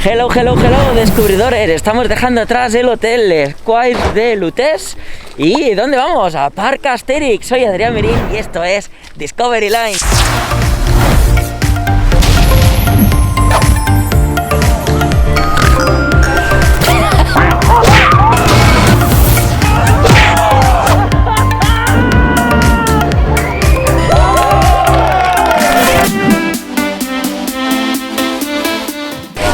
Hello, hello, hello, descubridores. Estamos dejando atrás el hotel Squires de Lutece. ¿Y dónde vamos? A Parc Astérix. Soy Adrián Merín y esto es Discovery Line.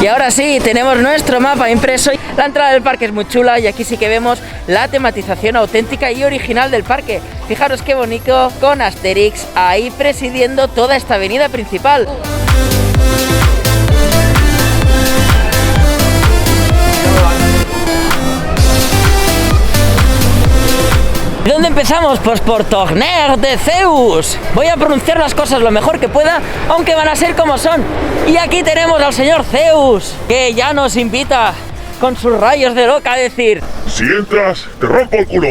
Y ahora sí, tenemos nuestro mapa impreso. La entrada del parque es muy chula y aquí sí que vemos la tematización auténtica y original del parque. Fijaros qué bonito, con Astérix ahí presidiendo toda esta avenida principal. ¿Y dónde empezamos? Pues por Tonnerre de Zeus. Voy a pronunciar las cosas lo mejor que pueda, aunque van a ser como son. Y aquí tenemos al señor Zeus, que ya nos invita con sus rayos de loca a decir: si entras, te rompo el culo.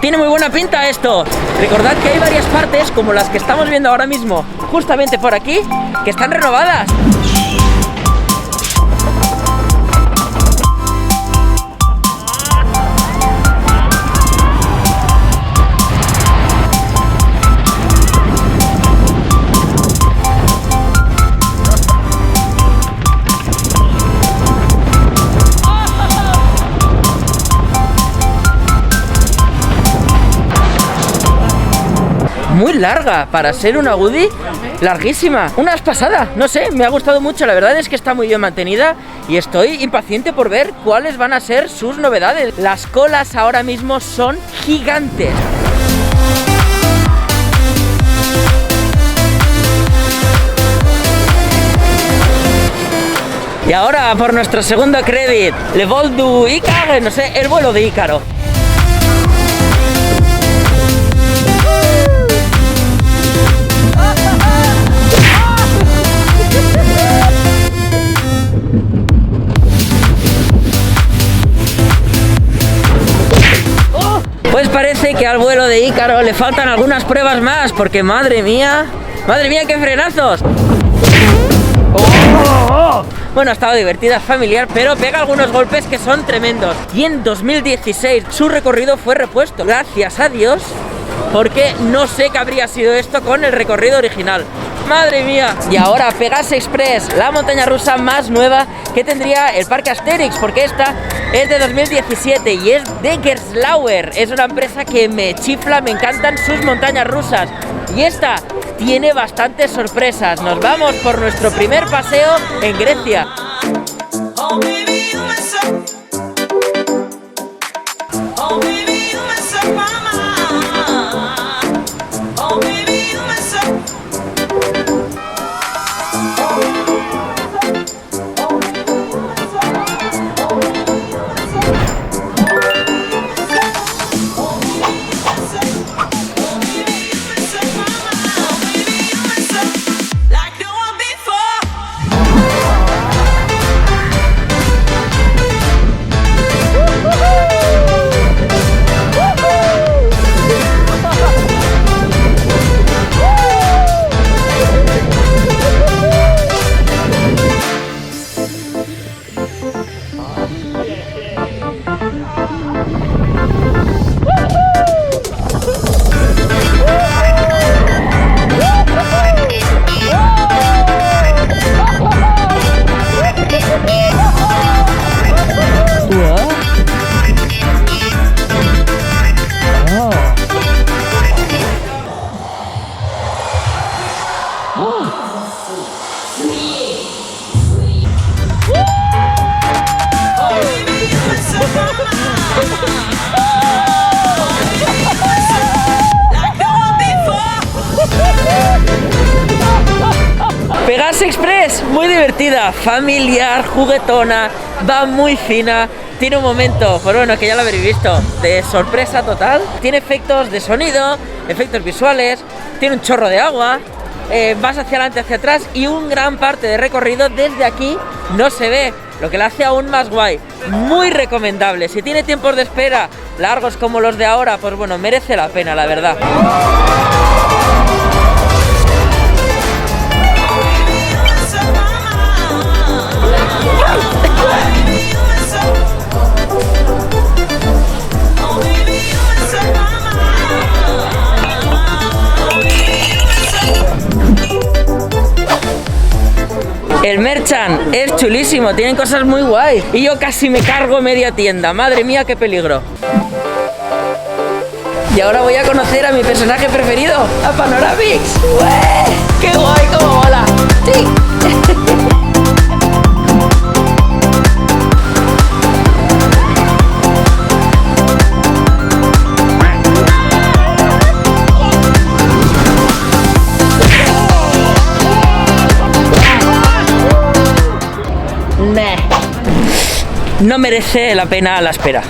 Tiene muy buena pinta esto. Recordad que hay varias partes, como las que estamos viendo ahora mismo, justamente por aquí, que están renovadas. Muy larga, para ser una Woody, larguísima. Una vez pasada, no sé, me ha gustado mucho. La verdad es que está muy bien mantenida y estoy impaciente por ver cuáles van a ser sus novedades. Las colas ahora mismo son gigantes. Y ahora por nuestro segundo crédito, Le Vol du Icare, no sé, el vuelo de Ícaro. Pues parece que al vuelo de Ícaro le faltan algunas pruebas más, porque madre mía, qué frenazos. Bueno, ha estado divertida, familiar, pero pega algunos golpes que son tremendos. Y en 2016 su recorrido fue repuesto, gracias a Dios, porque no sé qué habría sido esto con el recorrido original. ¡Madre mía! Y ahora Pegasus Express, la montaña rusa más nueva que tendría el Parque Astérix, porque esta es de 2017 y es de Gerstlauer. Es una empresa que me chifla, me encantan sus montañas rusas. Y esta tiene bastantes sorpresas. Nos vamos por nuestro primer paseo en Grecia. Pegasus Express, muy divertida, familiar, juguetona, va muy fina. Tiene un momento, pues bueno, que ya lo habréis visto, de sorpresa total. Tiene efectos de sonido, efectos visuales, tiene un chorro de agua. Vas hacia adelante, hacia atrás y un gran parte de recorrido desde aquí no se ve, lo que la hace aún más guay. Muy recomendable. Si tiene tiempos de espera largos como los de ahora, pues bueno, merece la pena, la verdad. El merchant es chulísimo, tienen cosas muy guays. Y yo casi me cargo media tienda. Madre mía, qué peligro. Y ahora voy a conocer a mi personaje preferido, a Panoramix. ¡Ué! ¡Qué guay, cómo mola! ¡Sí! No merece la pena la espera.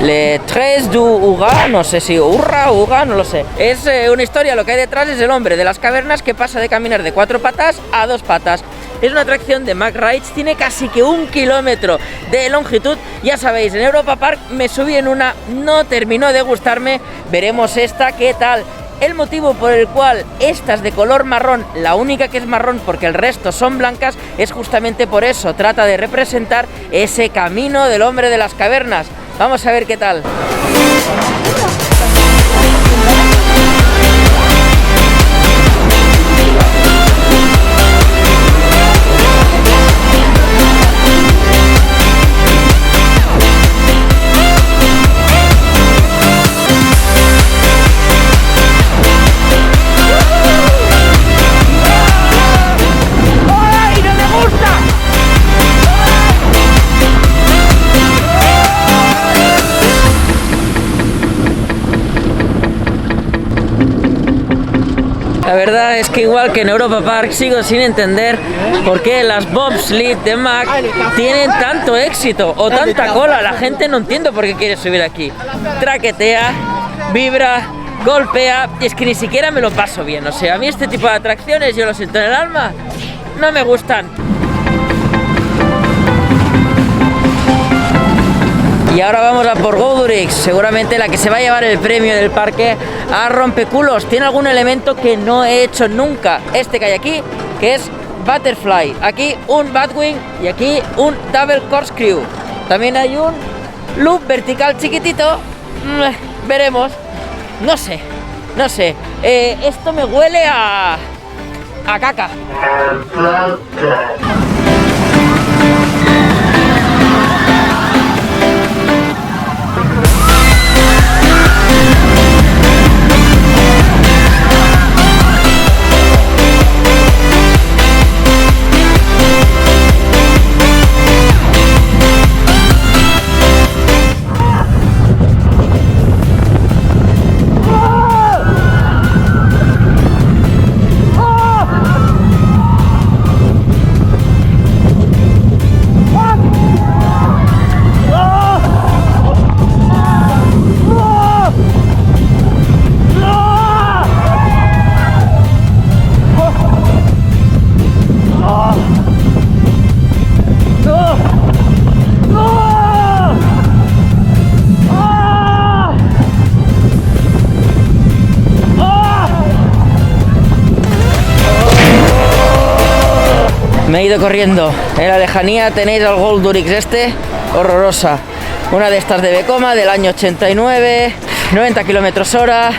Le Tres du Uga, no sé si Urra o Uga, no lo sé. Es una historia, lo que hay detrás es el hombre de las cavernas que pasa de caminar de 4 patas a 2 patas. Es una atracción de Mack Rides, tiene casi que 1 kilómetro de longitud. Ya sabéis, en Europa Park me subí en una, no terminó de gustarme, veremos esta qué tal. El motivo por el cual esta es de color marrón, la única que es marrón porque el resto son blancas, es justamente por eso, trata de representar ese camino del hombre de las cavernas. Vamos a ver qué tal. La verdad es que igual que en Europa Park sigo sin entender por qué las bobsled de Mack tienen tanto éxito o tanta cola. La gente no entiende por qué quiere subir aquí. Traquetea, vibra, golpea y es que ni siquiera me lo paso bien. O sea, a mí este tipo de atracciones, yo lo siento en el alma, no me gustan. Y ahora vamos a por Goldurix, seguramente la que se va a llevar el premio del parque a rompeculos. Tiene algún elemento que no he hecho nunca. Este que hay aquí, que es Butterfly. Aquí un Batwing y aquí un Double Corkscrew. También hay un loop vertical chiquitito. Veremos. No sé. Esto me huele a caca. Me he ido corriendo. En la lejanía tenéis al Goldurix este, horrorosa. Una de estas de Vekoma del año 89, 90 kilómetros hora,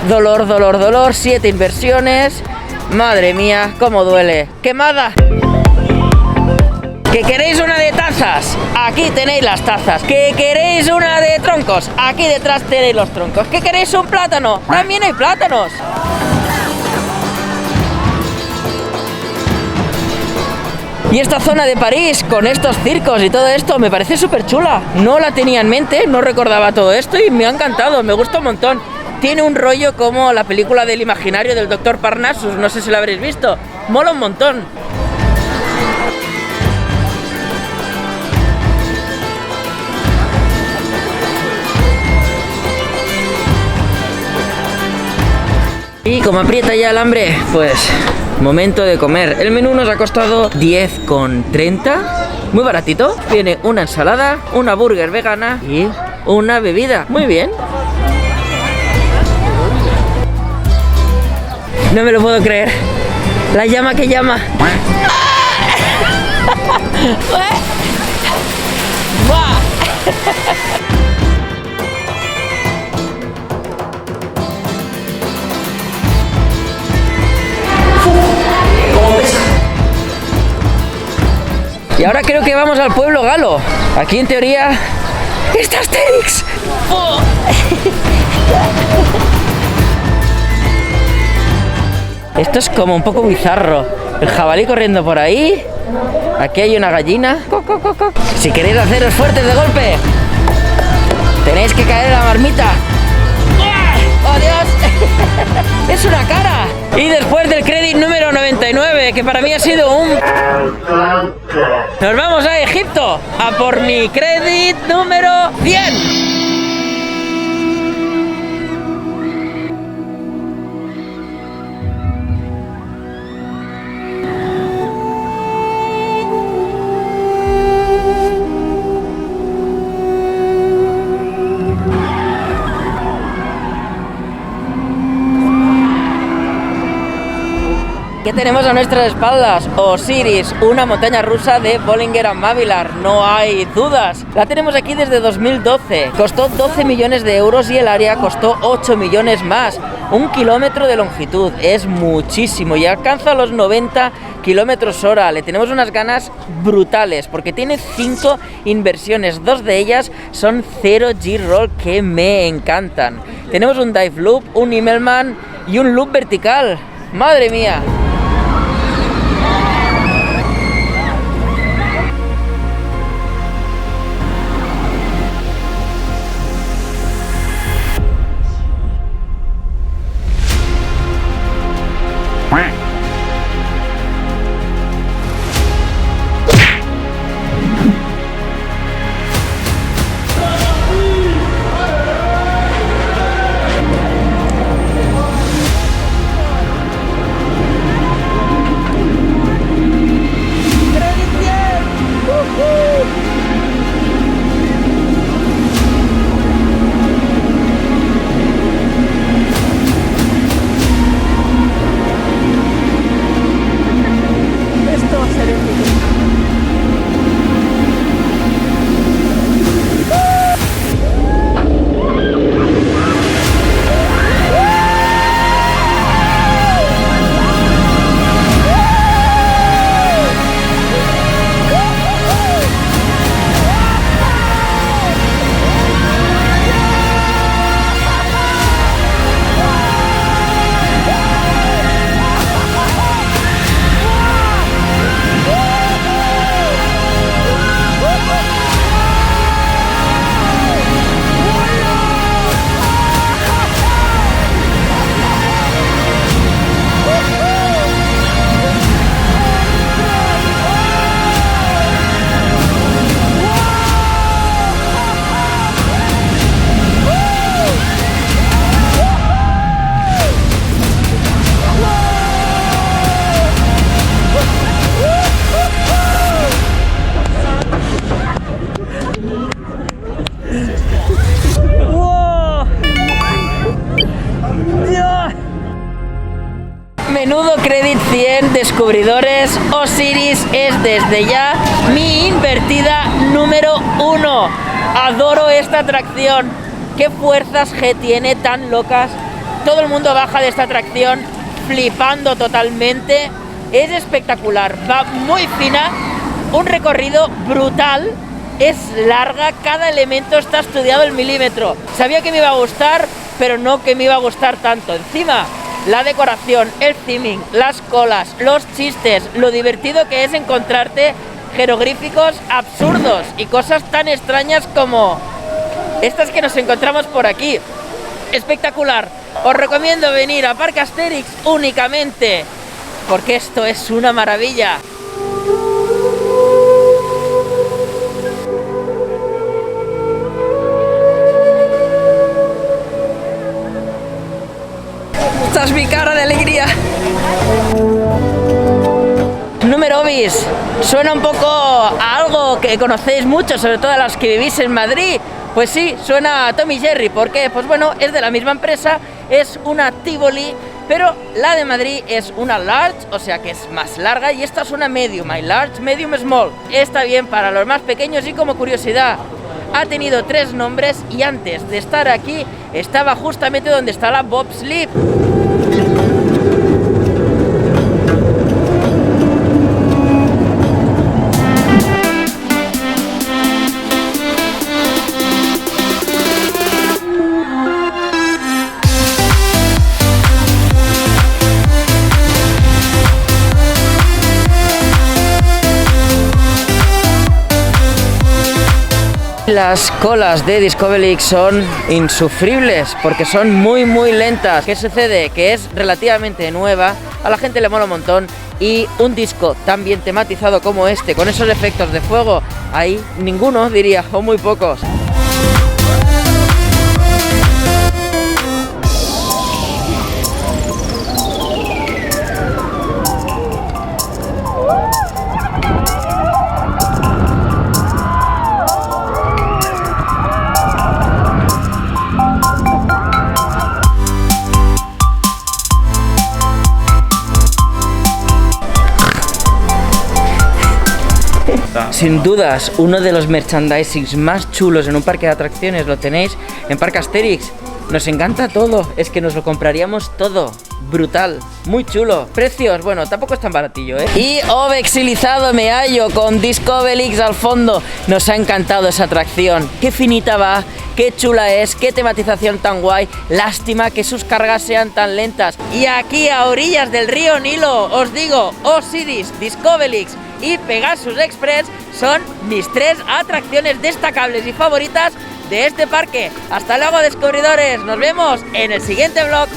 dolor, 7 inversiones. Madre mía, cómo duele. ¡Quemada! ¿Que queréis una de tazas? Aquí tenéis las tazas. ¿Que queréis una de troncos? Aquí detrás tenéis los troncos. ¿Que queréis un plátano? También hay plátanos. Y esta zona de París, con estos circos y todo esto, me parece súper chula. No la tenía en mente, no recordaba todo esto y me ha encantado, me gusta un montón. Tiene un rollo como la película del imaginario del Dr. Parnassus, no sé si lo habréis visto. Mola un montón. Y como aprieta ya el hambre, pues momento de comer. El menú nos ha costado 10,30. Muy baratito. Viene una ensalada, una burger vegana y una bebida. Muy bien. No me lo puedo creer. La llama que llama. Y ahora creo que vamos al pueblo galo. Aquí en teoría está Asterix. Oh. Esto es como un poco bizarro. El jabalí corriendo por ahí. Aquí hay una gallina. Si queréis haceros fuertes de golpe, tenéis que caer en la marmita. ¡Oh, Dios! ¡Es una cara! Y después del crédito número 99, que para mí ha sido un... Nos vamos a Egipto a por mi crédito número 100. ¿Qué tenemos a nuestras espaldas? Osiris, una montaña rusa de Bollinger & Mabillard, no hay dudas. La tenemos aquí desde 2012. Costó 12 millones de euros y el área costó 8 millones más. 1 kilómetro de longitud, es muchísimo y alcanza los 90 kilómetros hora. Le tenemos unas ganas brutales porque tiene 5 inversiones, 2 de ellas son 0 G-Roll que me encantan. Tenemos un dive loop, un Immelmann y un loop vertical. ¡Madre mía! Menudo Credit 100 descubridores. Osiris es desde ya mi invertida número 1. Adoro esta atracción. ¿Qué fuerzas G tiene tan locas? Todo el mundo baja de esta atracción flipando totalmente. Es espectacular, va muy fina, un recorrido brutal, es larga, cada elemento está estudiado al milímetro. Sabía que me iba a gustar, pero no que me iba a gustar tanto. Encima, la decoración, el theming, las colas, los chistes, lo divertido que es encontrarte jeroglíficos absurdos y cosas tan extrañas como estas que nos encontramos por aquí. espectacular. Os recomiendo venir a Parque Asterix únicamente porque esto es una maravilla. Esta es mi cara de alegría. Número bis, suena un poco a algo que conocéis mucho, sobre todo a los que vivís en Madrid. Pues sí, suena a Tom y Jerry. ¿Por qué? Pues bueno, es de la misma empresa, es una Tivoli, pero la de Madrid es una large, o sea que es más larga, y esta es una medium, hay large, medium, small. Está bien para los más pequeños y como curiosidad, ha tenido 3 nombres y antes de estar aquí estaba justamente donde está la Bobsleigh. Las colas de Discovelix son insufribles porque son muy lentas. ¿Qué sucede? Que es relativamente nueva, a la gente le mola un montón y un disco tan bien tematizado como este, con esos efectos de fuego, hay ninguno, diría, o muy pocos. Sin dudas, uno de los merchandisings más chulos en un parque de atracciones lo tenéis en Parque Asterix. Nos encanta todo, es que nos lo compraríamos todo. Brutal, muy chulo. Precios, bueno, tampoco es tan baratillo, ¿eh? Y ovexilizado me hallo con Discovelix al fondo. Nos ha encantado esa atracción. Qué finita va, qué chula es, qué tematización tan guay. Lástima que sus cargas sean tan lentas. Y aquí a orillas del río Nilo, os digo, Osiris, Discovelix y Pegasus Express son mis 3 atracciones destacables y favoritas de este parque. Hasta luego, descubridores, nos vemos en el siguiente vlog.